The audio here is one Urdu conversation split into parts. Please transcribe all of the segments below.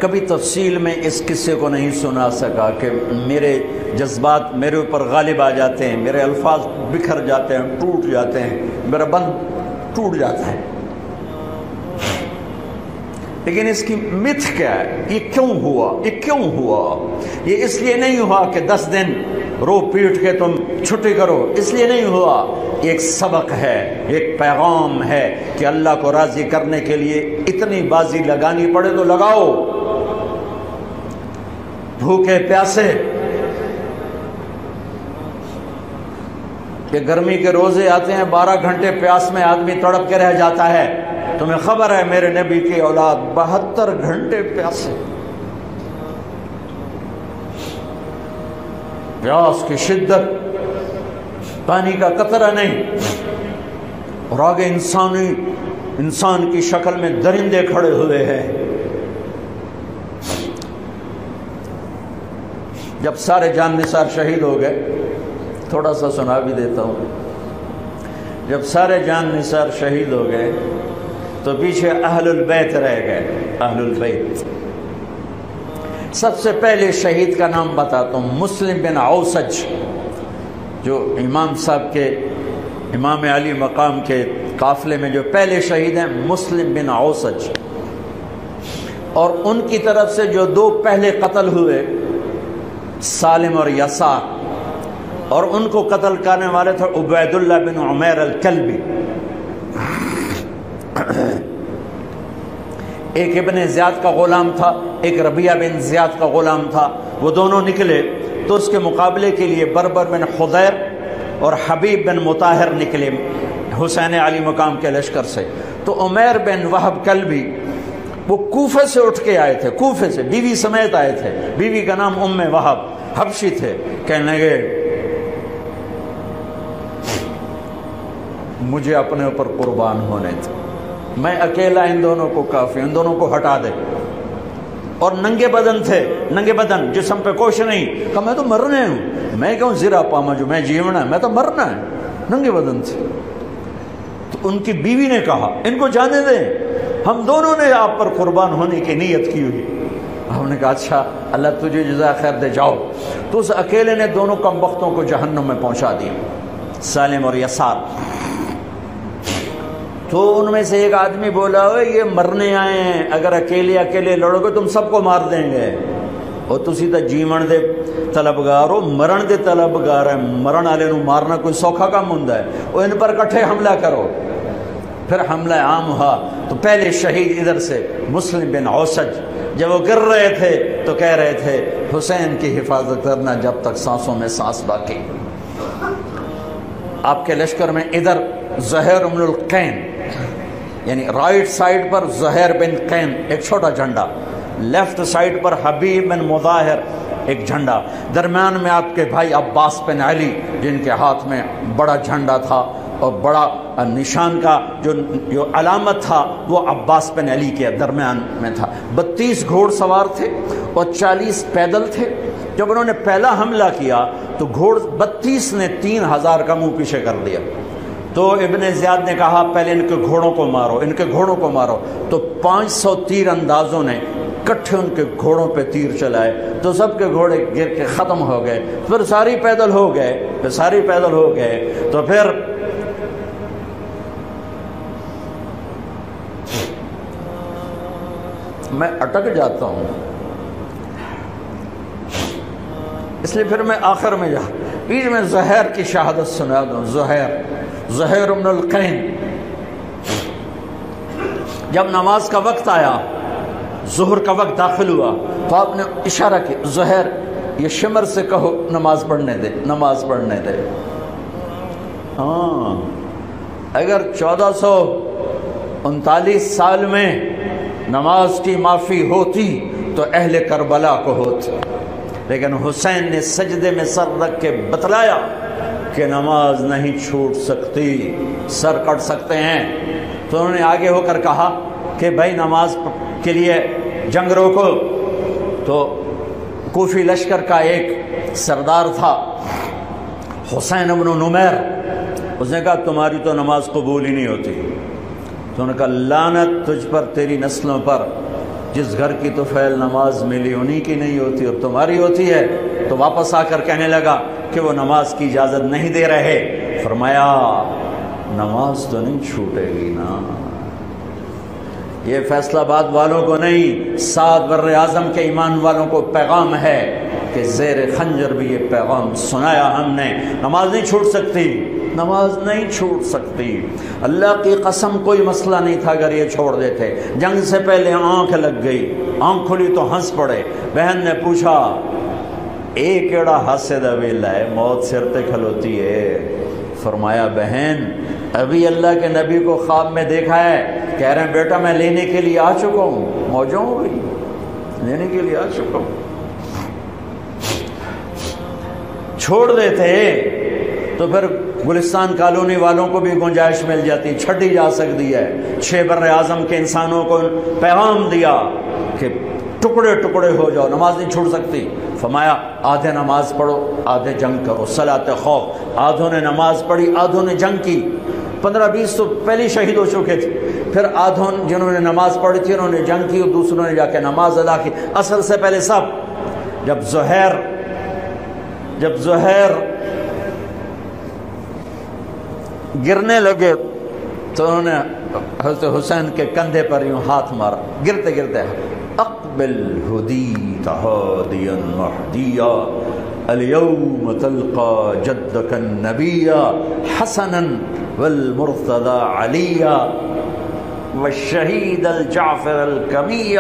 کبھی تفصیل میں اس قصے کو نہیں سنا سکا کہ میرے جذبات میرے اوپر غالب آ جاتے ہیں، میرے الفاظ بکھر جاتے ہیں، ٹوٹ جاتے ہیں، میرا بند ٹوٹ جاتا ہے۔ لیکن اس کی متھ کیا ہے؟ یہ کیوں ہوا؟ یہ کیوں ہوا؟ یہ اس لیے نہیں ہوا کہ 10 دن رو پیٹ کے تم چھٹی کرو، اس لیے نہیں ہوا۔ ایک سبق ہے، ایک پیغام ہے کہ اللہ کو راضی کرنے کے لیے اتنی بازی لگانی پڑے تو لگاؤ۔ بھوکے پیاسے، کہ گرمی کے روزے آتے ہیں 12 گھنٹے پیاس میں آدمی تڑپ کے رہ جاتا ہے۔ تمہیں خبر ہے میرے نبی کی اولاد 72 گھنٹے پیاسے، پیاس کی شدت، پانی کا قطرہ نہیں، اور آگے انسان کی شکل میں درندے کھڑے ہوئے ہیں۔ جب سارے جان نثار شہید ہو گئے، تھوڑا سا سنا بھی دیتا ہوں، جب سارے جان نثار شہید ہو گئے تو پیچھے اہل البیت رہ گئے۔ اہل البیت، سب سے پہلے شہید کا نام بتاتا ہوں، مسلم بن اوسج، جو امام صاحب کے، امام علی مقام کے قافلے میں جو پہلے شہید ہیں، مسلم بن اوسج۔ اور ان کی طرف سے جو 2 پہلے قتل ہوئے، سالم اور یسار، اور ان کو قتل کرنے والے تھے عبید اللہ بن عمیر الکلبی۔ ایک ابن زیاد کا غلام تھا، ایک ربیعہ بن زیاد کا غلام تھا۔ وہ دونوں نکلے تو اس کے مقابلے کے لیے بربر بن خضیر اور حبیب بن مطاہر نکلے حسین علی مقام کے لشکر سے۔ تو عمیر بن وہب کلبی وہ کوفے سے اٹھ کے آئے تھے، کوفے سے بیوی سمیت آئے تھے، بیوی کا نام ام وہب، حبشی تھے۔ کہنے لگے مجھے اپنے اوپر قربان ہونے تھے، میں اکیلا ان دونوں کو کافی، ان دونوں کو ہٹا دے۔ اور ننگے بدن تھے، ننگے بدن، جسم پہ کچھ نہیں۔ کہا میں تو مرنے ہوں، میں کیوں زیرہ پاما جو میں جیونا ہے، میں تو مرنا ہے۔ ننگے بدن تھے۔ تو ان کی بیوی نے کہا ان کو جانے دیں، ہم دونوں نے آپ پر قربان ہونے کی نیت کی ہوئی۔ ہم نے کہا اچھا اللہ تجھے جزائے خیر دے، جاؤ۔ تو اس اکیلے نے دونوں کم بختوں کو جہنم میں پہنچا دیا، سالم اور یسار۔ تو ان میں سے ایک آدمی بولا یہ مرنے آئے ہیں، اگر اکیلے لڑو گے تم سب کو مار دیں گے، اور تسی تو جیون دے طلبگار ہو، مرن دے طلبگار ہے، مرن والے نو مارنا کوئی سوکھا کام ہوندا ہے، وہ ان پر کٹھے حملہ کرو۔ پھر حملہ عام ہوا تو پہلے شہید ادھر سے مسلم بن اوسج، جب وہ گر رہے تھے تو کہہ رہے تھے حسین کی حفاظت کرنا جب تک سانسوں میں سانس باقی۔ آپ کے لشکر میں ادھر زہیر بن القین، یعنی رائٹ سائڈ پر زہیر بن قین ایک چھوٹا جھنڈا، لیفٹ سائڈ پر حبیب بن مظاہر ایک جھنڈا، درمیان میں آپ کے بھائی عباس بن علی جن کے ہاتھ میں بڑا جھنڈا تھا، اور بڑا نشان کا جو علامت تھا وہ عباس بن علی کے درمیان میں تھا۔ 32 گھوڑ سوار تھے اور 40 پیدل تھے۔ جب انہوں نے پہلا حملہ کیا تو گھوڑ 32 نے 3000 کا منہ پیچھے کر دیا۔ تو ابن زیاد نے کہا پہلے ان کے گھوڑوں کو مارو، ان کے گھوڑوں کو مارو۔ تو 500 تیر اندازوں نے کٹھے ان کے گھوڑوں پہ تیر چلائے تو سب کے گھوڑے گر کے ختم ہو گئے۔ پھر ساری پیدل ہو گئے، تو پھر میں اٹک جاتا ہوں، اس لیے پھر میں آخر میں بیچ میں زہیر کی شہادت سنا دوں۔ زہیر بن القین، جب نماز کا وقت آیا، ظہر کا وقت داخل ہوا تو آپ نے اشارہ کیا زہیر یہ شمر سے کہو نماز پڑھنے دے۔ ہاں، اگر 1439 سال میں نماز کی معافی ہوتی تو اہل کربلا کو ہوتی، لیکن حسین نے سجدے میں سر رکھ کے بتلایا کہ نماز نہیں چھوٹ سکتی، سر کٹ سکتے ہیں۔ تو انہوں نے آگے ہو کر کہا کہ بھائی نماز کے لیے جنگ روکو۔ تو کوفی لشکر کا ایک سردار تھا حسین بن نمیر، اس نے کہا تمہاری تو نماز قبول ہی نہیں ہوتی۔ تو انہوں نے کہا لعنت تجھ پر، تیری نسلوں پر، جس گھر کی تو فعل نماز ملی انہی کی نہیں ہوتی اور تمہاری ہوتی ہے. تو واپس آ کر کہنے لگا کہ وہ نماز کی اجازت نہیں دے رہے. فرمایا نماز تو نہیں چھوٹے گی نا. یہ فیصل آباد والوں کو نہیں، 7 بر اعظم کے ایمان والوں کو پیغام ہے کہ زیر خنجر بھی یہ پیغام سنایا ہم نے. نماز نہیں چھوٹ سکتی، نماز نہیں چھوٹ سکتی. اللہ کی قسم کوئی مسئلہ نہیں تھا اگر یہ چھوڑ دیتے. جنگ سے پہلے آنکھ لگ گئی، آنکھ کھلی تو ہنس پڑے. بہن نے پوچھا ایک ایڑا ہاسے دا ویلا ہے، موت سر تے کھلوتی ہے. فرمایا بہن ابھی اللہ کے نبی کو خواب میں دیکھا ہے، کہہ رہے ہیں بیٹا میں لینے کے لیے آ چکا ہوں. موجوں ہو گئی، لینے کے لیے آ چکا ہوں. چھوڑ دیتے تو پھر گلستان کالونی والوں کو بھی گنجائش مل جاتی، چھٹی جا سکتی ہے. 6 بر اعظم کے انسانوں کو پیغام دیا کہ ٹکڑے ٹکڑے ہو جاؤ، نماز نہیں چھوڑ سکتی. فرمایا آدھے نماز پڑھو آدھے جنگ کرو، صلاۃ خوف. آدھوں نے نماز پڑھی آدھوں نے جنگ کی. 15-20 تو پہلے شہید ہو چکے تھے. پھر آدھوں جنہوں نے نماز پڑھی تھی انہوں نے جنگ کی اور دوسروں نے جا کے نماز ادا کی. اصل سے پہلے سب. جب زہیر گرنے لگے تو انہوں نے حضرت حسین کے کندھے پر یوں ہاتھ مارا. گرتے گرتے اقبل ہدیت ہادیا مہدیا اليوم تلقى جدك النبي حسنا والمرتضى عليا والشهيد الجعفر الكمي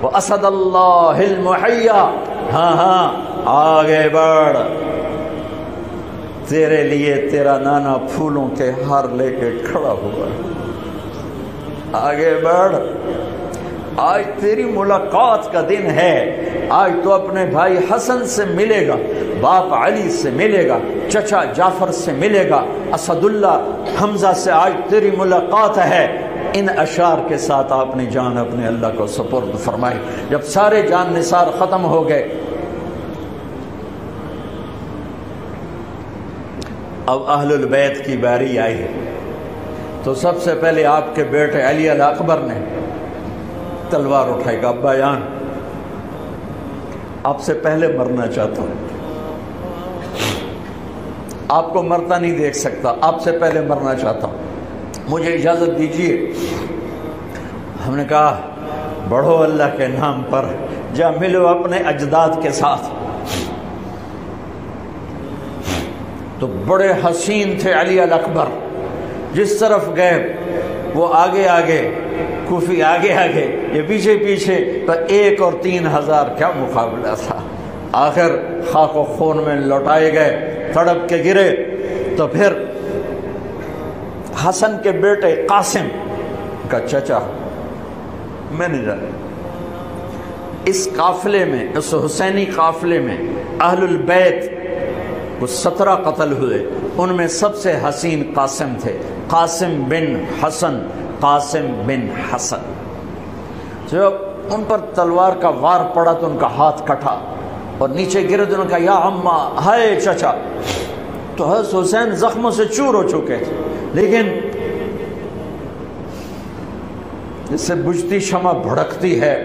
واسد الله المحيا. ہاں آگے بڑھ، تیرے لیے تیرا نانا پھولوں کے ہار لے کے کھڑا ہوا. آگے بڑھ، آج تیری ملاقات کا دن ہے. آج تو اپنے بھائی حسن سے ملے گا، باپ علی سے ملے گا، چچا جعفر سے ملے گا، اسد اللہ حمزہ سے آج تیری ملاقات ہے. ان اشعار کے ساتھ آپ نے جان اپنے اللہ کو سپرد فرمائی. جب سارے جان نثار ختم ہو گئے اب اہل البیت کی باری آئی ہے. تو سب سے پہلے آپ کے بیٹے علی الاکبر نے تلوار اٹھائی کہ ابا جان آپ سے پہلے مرنا چاہتا ہوں، آپ کو مرتا نہیں دیکھ سکتا، آپ سے پہلے مرنا چاہتا ہوں، مجھے اجازت دیجیے. ہم نے کہا بڑھو اللہ کے نام پر، جا ملو اپنے اجداد کے ساتھ. تو بڑے حسین تھے علی الاکبر، جس طرف گئے وہ آگے آگے، کوفی آگے آگے، یہ پیچھے پیچھے. تو 1 اور 3,000 کیا مقابلہ تھا. آخر خاک و خون میں لوٹائے گئے، تڑپ کے گرے. تو پھر حسن کے بیٹے قاسم کا چچا میں نے جانا اس قافلے میں، اس حسینی قافلے میں اہل البیت وہ 17 قتل ہوئے. ان میں سب سے حسین قاسم تھے، قاسم بن حسن. قاسم بن حسن جب ان پر تلوار کا وار پڑا تو ان کا ہاتھ کٹا اور نیچے گرے تو انہوں نے کہا یا اماں، ہائے چچا. تو حضرت حسین زخموں سے چور ہو چکے تھے، لیکن جس سے بجھتی شمع بھڑکتی ہے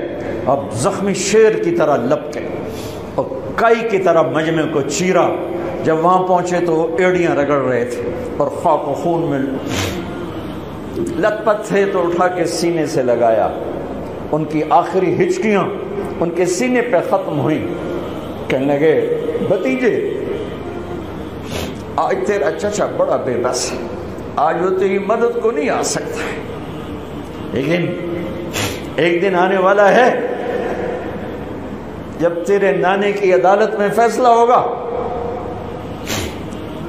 اب زخمی شیر کی طرح لپکے اور کائی کی طرح مجمع کو چیرا. جب وہاں پہنچے تو وہ ایڑیاں رگڑ رہے تھے اور خاک و خون میں لت پت تھے. تو اٹھا کے سینے سے لگایا. ان کی آخری ہچکیاں ان کے سینے پہ ختم ہوئیں. کہنے لگے بھتیجے آج تیرا چچا بڑا بے بس ہے، آج وہ تیری مدد کو نہیں آ سکتا ہے، لیکن ایک دن آنے والا ہے جب تیرے نانے کی عدالت میں فیصلہ ہوگا.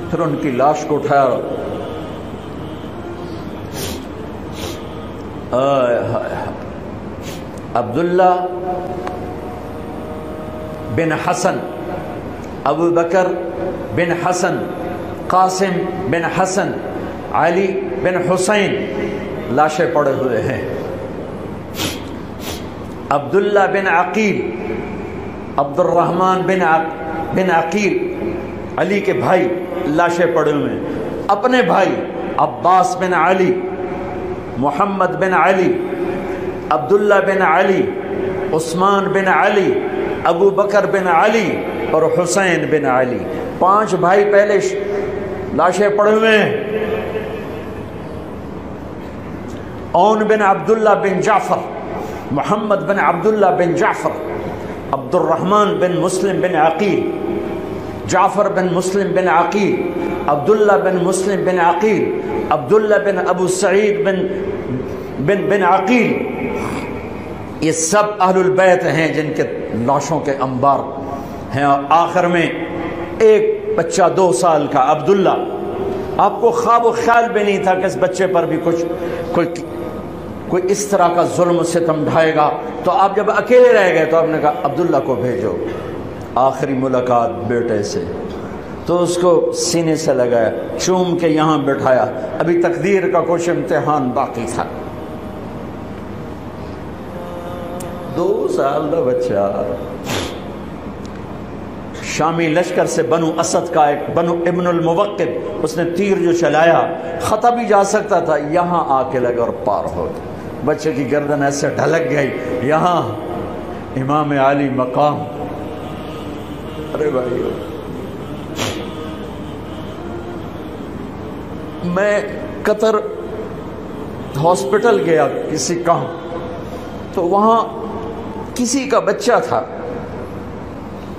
پھر ان کی لاش کو اٹھایا. عبداللہ بن حسن، ابو بکر بن حسن، قاسم بن حسن، علی بن حسین لاشیں پڑے ہوئے ہیں. عبداللہ بن عقیل، عبد الرحمن بن عقیل علی کے بھائی لاشیں پڑے ہوئے ہیں. اپنے بھائی عباس بن علی، محمد بن علی، عبداللہ بن علی، عثمان بن علی، ابو بکر بن علی اور حسین بن علی، 5 بھائی پہلے لاشیں پڑے ہوئے ہیں۔ اون بن عبداللہ بن جعفر، محمد بن عبداللہ بن جعفر، عبد الرحمن بن مسلم بن عقیل، جعفر بن مسلم بن عقیل، عبداللہ بن مسلم بن عقیل، عبداللہ بن ابو سعید بن عقیل، یہ سب اہل البیت ہیں جن کے لاشوں کے انبار ہیں۔ اور آخر میں ایک بچہ 2 سال کا عبداللہ، آپ کو خواب و خیال بھی نہیں تھا کہ اس بچے پر بھی کوئی اس طرح کا ظلم و ستم ڈھائے گا، تو آپ جب اکیلے رہ گئے تو آپ نے کہا عبداللہ کو بھیجو۔ آخری ملاقات بیٹے سے، تو اس کو سینے سے لگایا، چوم کے یہاں بٹھایا، ابھی تقدیر کا کچھ امتحان باقی تھا۔ 2 سال کا بچہ شامی لشکر سے بنو اسد کا ایک بنو ابن الموقد، اس نے تیر جو چلایا خطا بھی جا سکتا تھا، یہاں آ کے لگا اور پار ہو گیا۔ بچے کی گردن ایسے ڈھلک گئی، یہاں امام علی مقام۔ ارے بھائیو، میں قطر ہاسپٹل گیا کسی کام، تو وہاں کسی کا بچہ تھا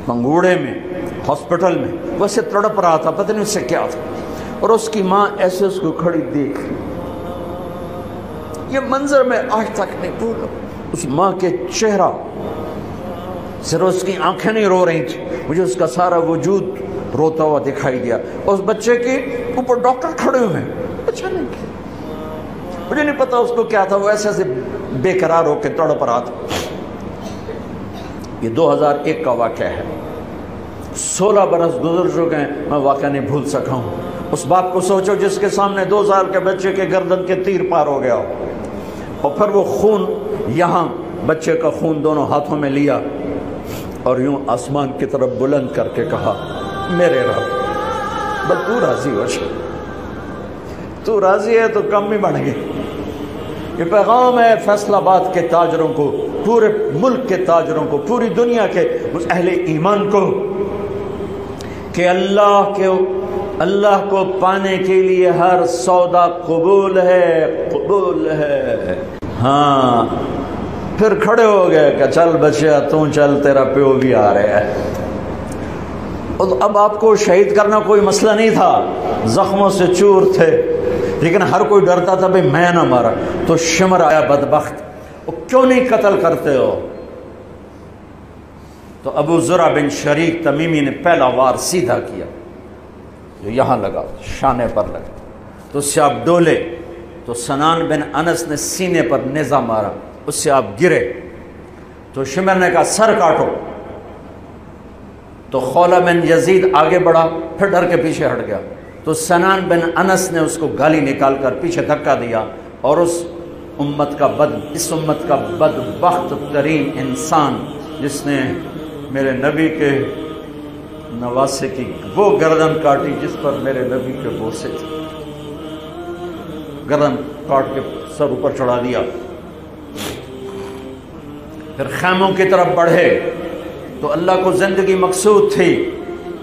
منگوڑے میں ہاسپٹل میں، وہ اسے تڑپ رہا تھا، پتہ نہیں اس سے کیا تھا، اور اس کی ماں ایسے اس کو کھڑی دیکھ رہی۔ یہ منظر میں آج تک نہیں بھولا، اس ماں کے چہرہ، صرف اس کی آنکھیں نہیں رو رہی تھی، مجھے اس کا سارا وجود روتا ہوا دکھائی دیا۔ اس بچے کے اوپر ڈاکٹر کھڑے ہوئے ہیں، اچھا نہیں کیا، مجھے نہیں پتا اس کو کیا تھا، وہ ایسے ایسے بے قرار ہو کے تڑپ رہا تھا۔ یہ 2001 کا واقعہ ہے، 16 برس گزر چکے ہیں، میں واقعہ نہیں بھول سکا ہوں۔ اس باپ کو سوچو جس کے سامنے 2 سال کے بچے کے گردن کے تیر پار ہو گیا ہو، اور پھر وہ خون، یہاں بچے کا خون دونوں ہاتھوں میں لیا اور یوں آسمان کی طرف بلند کر کے کہا، میرے رب، بس تو راضی ہو جا، تو راضی ہے تو کم ہی بڑھ گئی۔ یہ پیغام ہے فیصل آباد کے تاجروں کو، پورے ملک کے تاجروں کو، پوری دنیا کے اہل ایمان کو، کہ اللہ کو پانے کے لیے ہر سودا قبول ہے، قبول ہے۔ ہاں، پھر کھڑے ہو گئے کہ چل بچیا تو چل، تیرا پیو بھی آ رہا ہے۔ اب آپ کو شہید کرنا کوئی مسئلہ نہیں تھا، زخموں سے چور تھے، لیکن ہر کوئی ڈرتا تھا بھئی میں نہ مارا۔ تو شمر آیا بدبخت، وہ کیوں نہیں قتل کرتے ہو؟ تو ابو زرع بن شریک تمیمی نے پہلا وار سیدھا کیا، جو یہاں لگا، شانے پر لگا، تو اس سے آپ ڈولے، تو سنان بن انس نے سینے پر نیزہ مارا، اس سے آپ گرے، تو شمر نے کہا سر کاٹو، تو خولہ بن یزید آگے بڑھا، پھر ڈر کے پیچھے ہٹ گیا، تو سنان بن انس نے اس کو گالی نکال کر پیچھے دھکا دیا، اور اس امت کا بدبخت ترین انسان جس نے میرے نبی کے نواسے کی وہ گردن کاٹی جس پر میرے نبی کے بوسے تھے، گردن کاٹ کے سر اوپر چڑھا دیا۔ پھر خیموں کی طرف بڑھے، تو اللہ کو زندگی مقصود تھی،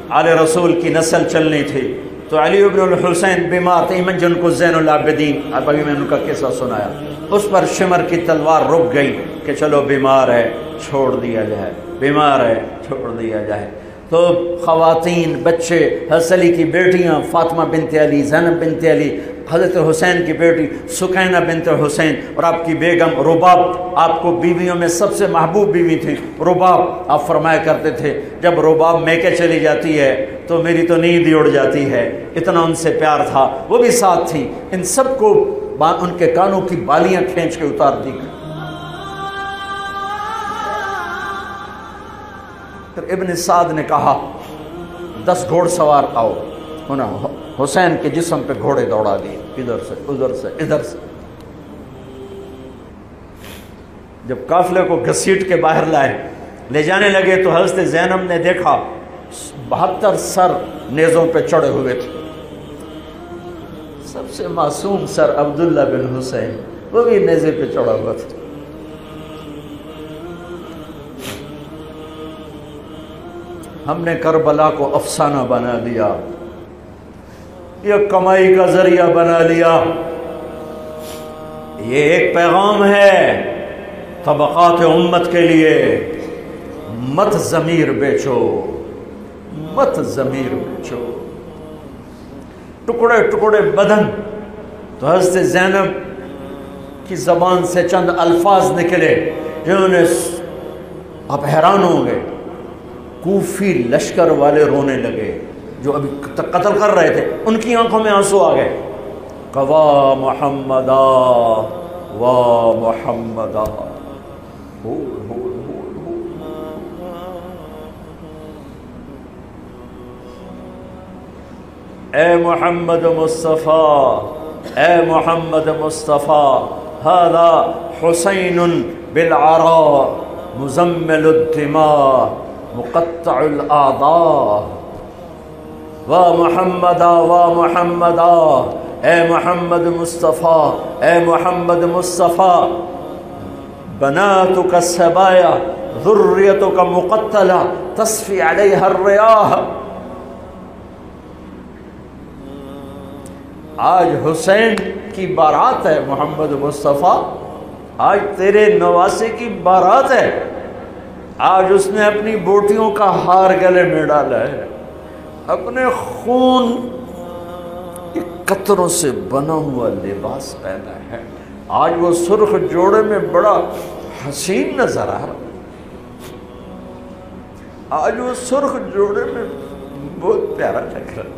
آل رسول کی نسل چلنی تھی، تو علی ابن الحسین بیمار تھے، ایمن جن کو زین العابدین، اب ابھی میں نے ان کا قصہ سنایا، اس پر شمر کی تلوار رک گئی کہ چلو بیمار ہے چھوڑ دیا جائے، بیمار ہے چھوڑ دیا جائے۔ تو خواتین، بچے، حضرت علی کی بیٹیاں فاطمہ بنت علی، زینب بنت علی، حضرت حسین کی بیٹی سکینہ بنت حسین، اور آپ کی بیگم رباب، آپ کو بیویوں میں سب سے محبوب بیوی تھی رباب۔ آپ فرمایا کرتے تھے جب رباب میکے چلی جاتی ہے تو میری تو نیند ہی اڑ جاتی ہے، اتنا ان سے پیار تھا، وہ بھی ساتھ تھی۔ ان سب کو ان کے کانوں کی بالیاں کھینچ کے اتار دی۔ پھر ابن سعد نے کہا 10 گھوڑ سوار آؤ، انہوں حسین کے جسم پہ گھوڑے دوڑا دیے، ادھر سے ادھر سے ادھر سے۔ جب قافلے کو گھسیٹ کے باہر لائے، لے جانے لگے، تو حضرت زینب نے دیکھا 72 سر نیزوں پہ چڑھے ہوئے تھے، سب سے معصوم سر عبداللہ بن حسین، وہ بھی نیزے پہ چڑھا ہوا تھا۔ ہم نے کربلا کو افسانہ بنا دیا، یہ کمائی کا ذریعہ بنا لیا۔ یہ ایک پیغام ہے طبقات امت کے لیے، مت ضمیر بیچو، مت ضمیر بیچو۔ ٹکڑے ٹکڑے بدن، تو حضرت زینب کی زبان سے چند الفاظ نکلے جنہوں نے، آپ حیران ہوں گے، کوفی لشکر والے رونے لگے جو ابھی قتل کر رہے تھے، ان کی آنکھوں میں آنسو آ گئے۔ قوا محمدا وا محمدا، اے محمد مصطفیٰ، اے محمد مصطفیٰ، ھذا حسین بالعراء مزمل الدماء مقطع الاعضاء، وا محمدا وا محمدا، اے محمد مصطفیٰ، اے محمد مصطفیٰ، بناتک السبایا ذریتک مقتلہ تصفی علیہا الریاح۔ آج حسین کی بارات ہے محمد مصطفیٰ، آج تیرے نواسے کی بارات ہے، آج اس نے اپنی بوٹیوں کا ہار گلے میں ڈالا ہے، اپنے خون کے قطروں سے بنا ہوا لباس پہنا ہے، آج وہ سرخ جوڑے میں بڑا حسین نظر آ رہا، آج وہ سرخ جوڑے میں بہت پیارا لگ رہا،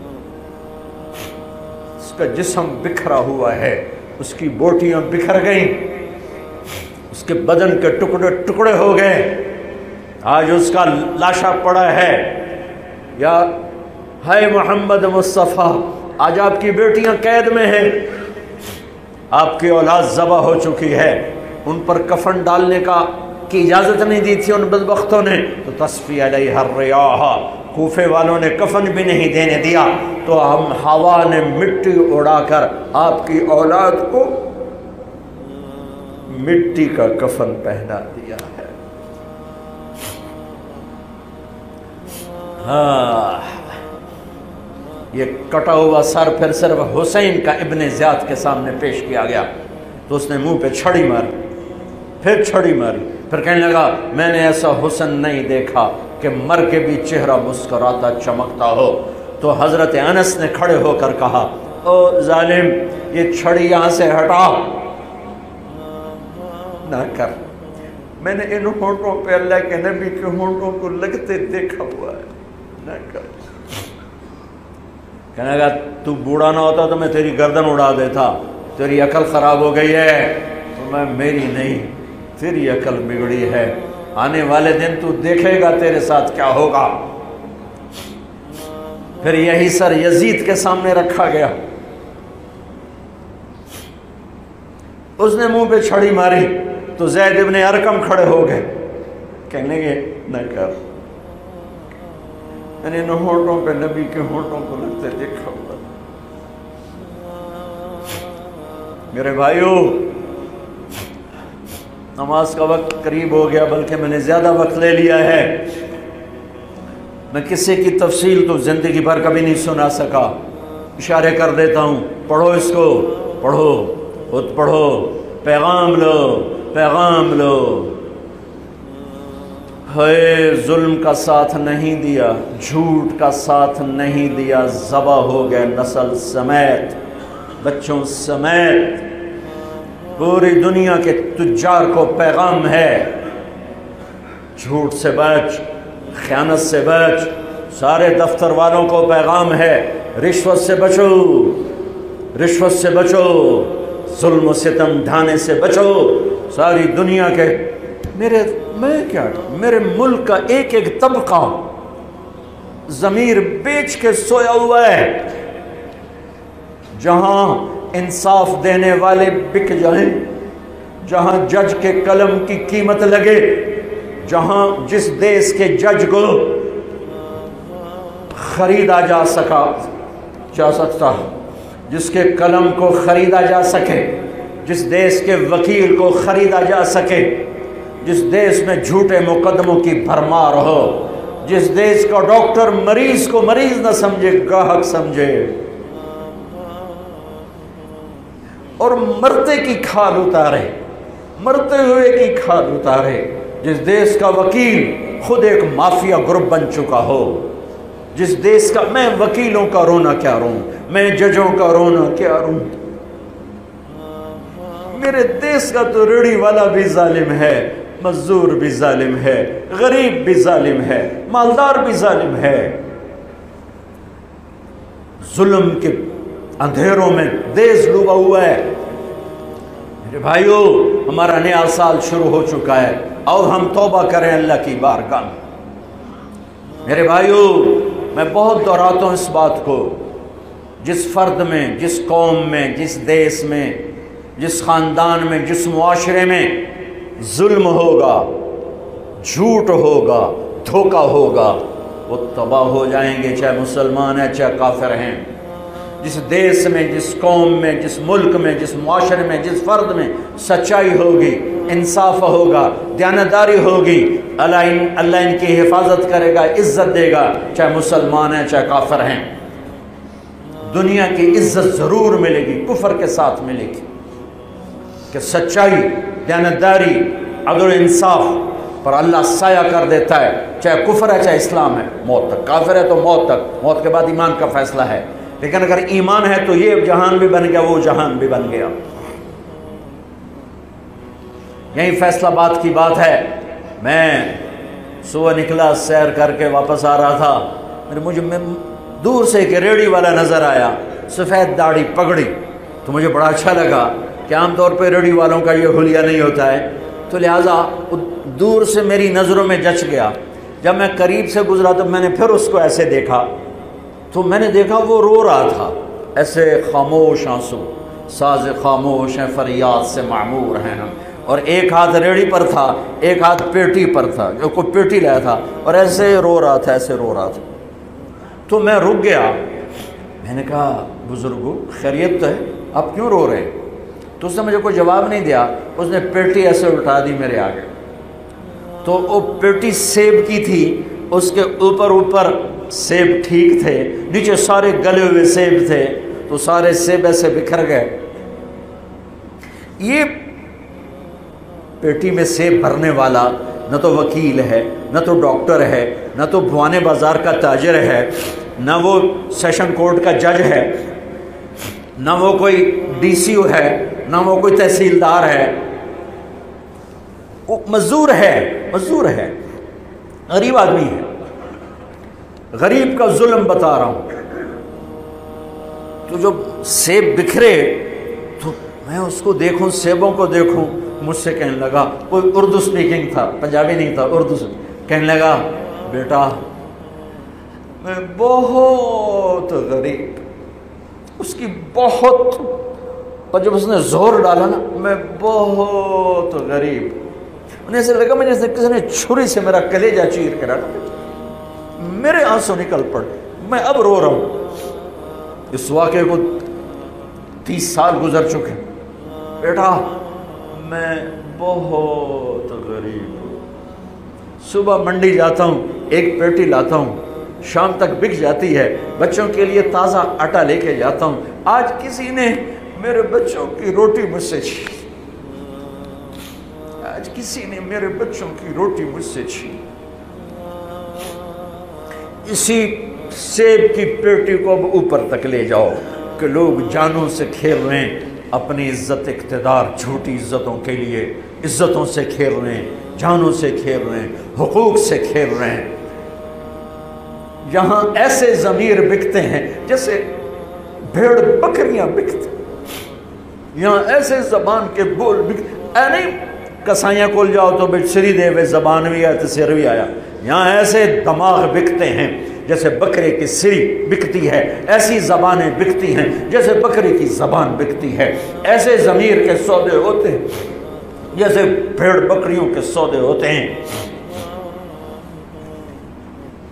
اس کا جسم بکھرا ہوا ہے، اس کی بوٹیاں بکھر گئیں، اس کے بدن کے ٹکڑے ٹکڑے ہو گئے، آج اس کا لاشا پڑا ہے۔ یا ہے محمد مصطفیٰ، آج آپ کی بیٹیاں قید میں ہیں، آپ کی اولاد ذبح ہو چکی ہے، ان پر کفن ڈالنے کی اجازت نہیں دی تھی ان بدبختوں نے، تو تصفی علیہ الریاح، کوفے والوں نے کفن بھی نہیں دینے دیا، تو ہم ہوا نے مٹی اڑا کر آپ کی اولاد کو مٹی کا کفن پہنا دیا ہے۔ ہاں، یہ کٹا ہوا سر پھر صرف حسین کا ابن زیاد کے سامنے پیش کیا گیا، تو اس نے منہ پہ چھڑی ماری، پھر چھڑی ماری، پھر کہنے لگا میں نے ایسا حسن نہیں دیکھا کہ مر کے بھی چہرہ مسکراتا چمکتا ہو۔ تو حضرت انس نے کھڑے ہو کر کہا او ظالم، یہ چھڑی یہاں سے ہٹا، نہ کر، میں نے ان ہونٹوں پہ اللہ کے نبی کے ہونٹوں کو لگتے دیکھا ہوا ہے، نہ کر۔ کہنے لگا تو بوڑھا نہ ہوتا تو میں تیری گردن اڑا دیتا، تیری عقل خراب ہو گئی ہے، تو میں میری نہیں، تیری عقل بگڑی ہے، آنے والے دن تو دیکھے گا تیرے ساتھ کیا ہوگا۔ پھر یہی سر یزید کے سامنے رکھا گیا، اس نے منہ پہ چھڑی ماری، تو زید ابن ارقم کھڑے ہو گئے، کہنے لگے نہ کر، میں نے ان ہونٹوں پہ نبی کے ہونٹوں کو لگتے دیکھا ہوا۔ میرے بھائیو، نماز کا وقت قریب ہو گیا، بلکہ میں نے زیادہ وقت لے لیا ہے، میں کسی کی تفصیل تو زندگی بھر کبھی نہیں سنا سکا، اشارے کر دیتا ہوں، پڑھو اس کو، پڑھو، خود پڑھو، پیغام لو، پیغام لو۔ ہے ظلم کا ساتھ نہیں دیا، جھوٹ کا ساتھ نہیں دیا، ذبح ہو گئے نسل سمیت، بچوں سمیت، پوری دنیا کے تجار کو پیغام ہے، جھوٹ سے بچ، خیانت سے بچ، سارے دفتر والوں کو پیغام ہے، رشوت سے بچو، رشوت سے بچو، ظلم و ستم ڈھانے سے بچو، ساری دنیا کے، میرے ملک کا ایک ایک طبقہ ضمیر بیچ کے سویا ہوا ہے، جہاں انصاف دینے والے بک جائیں، جہاں جج کے قلم کی قیمت لگے، جہاں جس دیش کے جج کو خریدا جا سکتا، جس کے قلم کو خریدا جا سکے، جس دیش کے وکیل کو خریدا جا سکے، جس دیش میں جھوٹے مقدموں کی بھرمار ہو، جس دیش کا ڈاکٹر مریض کو مریض نہ سمجھے گاہک سمجھے، اور مرتے کی کھال اتارے، مرتے ہوئے کی کھال اتارے، جس دیش کا وکیل خود ایک مافیا گروپ بن چکا ہو، جس دیش کا، میں وکیلوں کا رونا کیا روں، میں ججوں کا رونا کیا روں، میرے دیش کا تو ریڑھی والا بھی ظالم ہے، مزدور بھی ظالم ہے، غریب بھی ظالم ہے، مالدار بھی ظالم ہے، ظلم کے اندھیروں میں دیش ڈوبا ہوا ہے۔ میرے بھائیو، ہمارا نیا سال شروع ہو چکا ہے، اور ہم توبہ کریں اللہ کی بارگاہ میں۔ میرے بھائیو، میں بہت دہراتا ہوں اس بات کو، جس فرد میں، جس قوم میں، جس دیش میں، جس خاندان میں، جس معاشرے میں ظلم ہوگا، جھوٹ ہوگا، دھوکہ ہوگا، وہ تباہ ہو جائیں گے، چاہے مسلمان ہیں چاہے کافر ہیں۔ جس دیش میں، جس قوم میں، جس ملک میں، جس معاشرے میں، جس فرد میں سچائی ہوگی، انصاف ہوگا، دیانتداری ہوگی، اللہ ان کی حفاظت کرے گا، عزت دے گا، چاہے مسلمان ہیں چاہے کافر ہیں۔ دنیا کی عزت ضرور ملے گی، کفر کے ساتھ ملے گی، کہ سچائی، دیانتداری، عدل و انصاف پر اللہ سایہ کر دیتا ہے، چاہے کفر ہے چاہے اسلام ہے، موت تک۔ کافر ہے تو موت تک، موت کے بعد ایمان کا فیصلہ ہے، لیکن اگر ایمان ہے تو یہ جہان بھی بن گیا، وہ جہان بھی بن گیا۔ یہی فیصلہ باد کی بات ہے۔ میں صبح نکلا، سیر کر کے واپس آ رہا تھا، مجھے دور سے ایک ریڑھی والا نظر آیا، سفید داڑھی پگڑی، تو مجھے بڑا اچھا لگا کہ عام طور پہ ریڑھی والوں کا یہ حلیہ نہیں ہوتا ہے، تو لہٰذا دور سے میری نظروں میں جچ گیا۔ جب میں قریب سے گزرا تو میں نے پھر اس کو ایسے دیکھا، تو میں نے دیکھا وہ رو رہا تھا، ایسے خاموش آنسو، ساز خاموش ہیں فریاد سے معمور ہیں ہم، اور ایک ہاتھ ریڑھی پر تھا، ایک ہاتھ پیٹی پر تھا، جو کوئی پیٹی لایا تھا، اور ایسے رو رہا تھا، ایسے رو رہا تھا۔ تو میں رک گیا، میں نے کہا بزرگو خیریت تو ہے، آپ کیوں رو رہے ہیں؟ تو اس نے مجھے کوئی جواب نہیں دیا، اس نے پیٹی ایسے اٹھا دی میرے آگے، تو وہ پیٹی سیب کی تھی، اس کے اوپر سیب ٹھیک تھے، نیچے سارے گلے ہوئے سیب تھے، تو سارے سیب ایسے بکھر گئے۔ یہ پیٹی میں سیب بھرنے والا نہ تو وکیل ہے، نہ تو ڈاکٹر ہے، نہ تو بھوانے بازار کا تاجر ہے، نہ وہ سیشن کورٹ کا جج ہے، نہ وہ کوئی ڈی سی او ہے، نہ وہ کوئی تحصیلدار ہے، وہ مزدور ہے، غریب آدمی ہے۔ غریب کا ظلم بتا رہا ہوں۔ تو جب سیب بکھرے تو میں اس کو دیکھوں، سیبوں کو دیکھوں، مجھ سے کہنے لگا، کوئی اردو سپیکنگ تھا، پنجابی نہیں تھا، اردو سے کہنے لگا، بیٹا میں بہت غریب، اس کی بہت، اور جب اس نے زور ڈالا نا، میں بہت غریب، انہیں ایسے لگا مجھے کسی نے چھری سے میرا کلیجہ چیر کے ڈالا، میرے آنسو نکل پڑے، میں اب رو رہا ہوں۔ اس واقعے کو 30 سال گزر چکے۔ بیٹا میں بہت غریب ہوں، صبح منڈی جاتا ہوں، ایک پیٹی لاتا ہوں، شام تک بک جاتی ہے، بچوں کے لیے تازہ آٹا لے کے جاتا ہوں، آج کسی نے میرے بچوں کی روٹی مجھ سے چھین، آج کسی نے میرے بچوں کی روٹی مجھ سے چھین۔ اسی سیب کی پیٹی کو اب اوپر تک لے جاؤ کہ لوگ جانوں سے کھیل رہے ہیں، اپنی عزت اقتدار، جھوٹی عزتوں کے لیے عزتوں سے کھیل رہے ہیں، جانوں سے کھیل رہے ہیں، حقوق سے کھیل رہے ہیں۔ یہاں ایسے ضمیر بکتے ہیں جیسے بھیڑ بکریاں بکتے، یہاں ایسے زبان کے بول بکتے، اے نہیں کسائیاں کول جاؤ تو بچ سری دے وے زبان بھی آیا تو سر بھی آیا، یہاں ایسے دماغ بکتے ہیں جیسے بکرے کی سری بکتی ہے، ایسی زبانیں بکتی ہیں جیسے بکرے کی زبان بکتی ہے، ایسے ضمیر کے سودے ہوتے ہیں جیسے بھیڑ بکریوں کے سودے ہوتے ہیں۔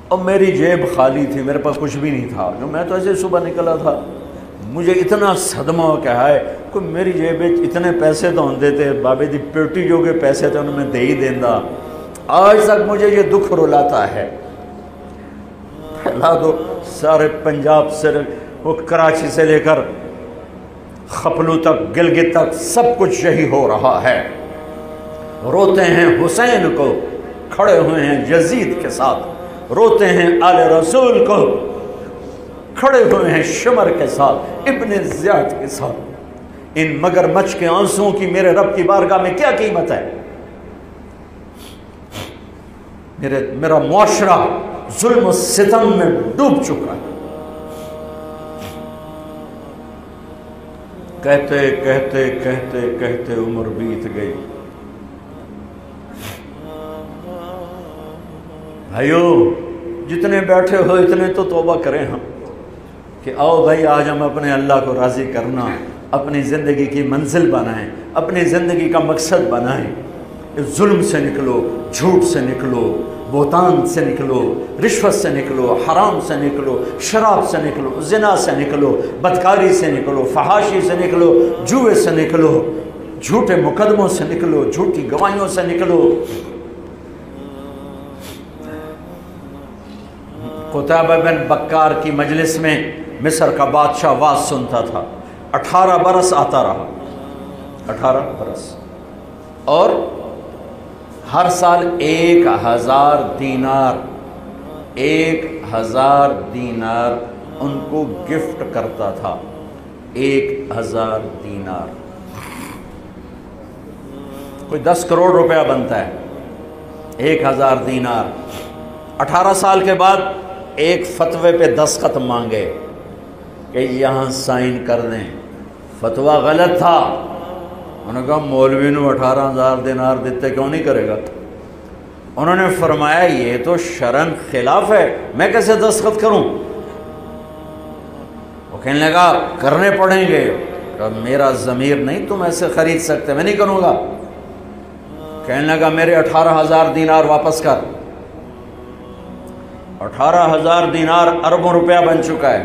اور میری جیب خالی تھی، میرے پاس کچھ بھی نہیں تھا، میں تو ایسے صبح نکلا تھا، مجھے اتنا صدمہ ہو کہ ہائے کوئی میری جیب اتنے پیسے تو ہوں دیتے، بابے دی پیٹی جو کے پیسے تھے انہوں میں دے ہی دیندہ۔ آج تک مجھے یہ دکھ رلاتا ہے پھیلا دو سارے پنجاب سے وہ کراچی سے لے کر خپلو تک گلگت تک سب کچھ یہی ہو رہا ہے۔ روتے ہیں حسین کو کھڑے ہوئے ہیں یزید کے ساتھ، روتے ہیں آل رسول کو کھڑے ہوئے ہیں شمر کے ساتھ، ابن زیاد کے ساتھ۔ ان مگرمچھ کے آنسوؤں کی میرے رب کی بارگاہ میں کیا قیمت ہے؟ میرا معاشرہ ظلم و ستم میں ڈوب چکا ہے۔ کہتے کہتے کہتے کہتے عمر بیت گئی۔ بھائیو جتنے بیٹھے ہو اتنے تو توبہ کریں ہم کہ آؤ بھائی آج ہم اپنے اللہ کو راضی کرنا، اپنی زندگی کی منزل بنائیں، اپنی زندگی کا مقصد بنائیں۔ ظلم سے نکلو، جھوٹ سے نکلو، بہتان سے نکلو، رشوت سے نکلو، حرام سے نکلو، شراب سے نکلو، زنا سے نکلو، بدکاری سے نکلو، فحاشی سے نکلو، جوئے سے نکلو، جھوٹے مقدموں سے نکلو، جھوٹی گواہیوں سے نکلو۔ قتیبہ بن بکار کی مجلس میں مصر کا بادشاہ واز سنتا تھا، 18 برس آتا رہا، 18 برس، اور ہر سال 1000 دینار 1000 دینار ان کو گفٹ کرتا تھا۔ 1000 دینار کوئی 10 کروڑ روپیہ بنتا ہے۔ 1000 دینار 18 سال کے بعد ایک فتوے پہ دستخط مانگے کہ یہاں سائن کر دیں، فتویٰ غلط تھا۔ انہوں نے کہا مولوی نے 18,000 دینار دیتے کیوں نہیں کرے گا؟ انہوں نے فرمایا یہ تو شرعاً خلاف ہے، میں کیسے دستخط کروں؟ وہ کہنے لگا کرنے پڑیں گے۔ کہا میرا ضمیر نہیں تم ایسے خرید سکتے، میں نہیں کروں گا۔ کہنے لگا میرے 18,000 دینار واپس کر۔ 18,000 دینار اربوں روپیہ بن چکا ہے۔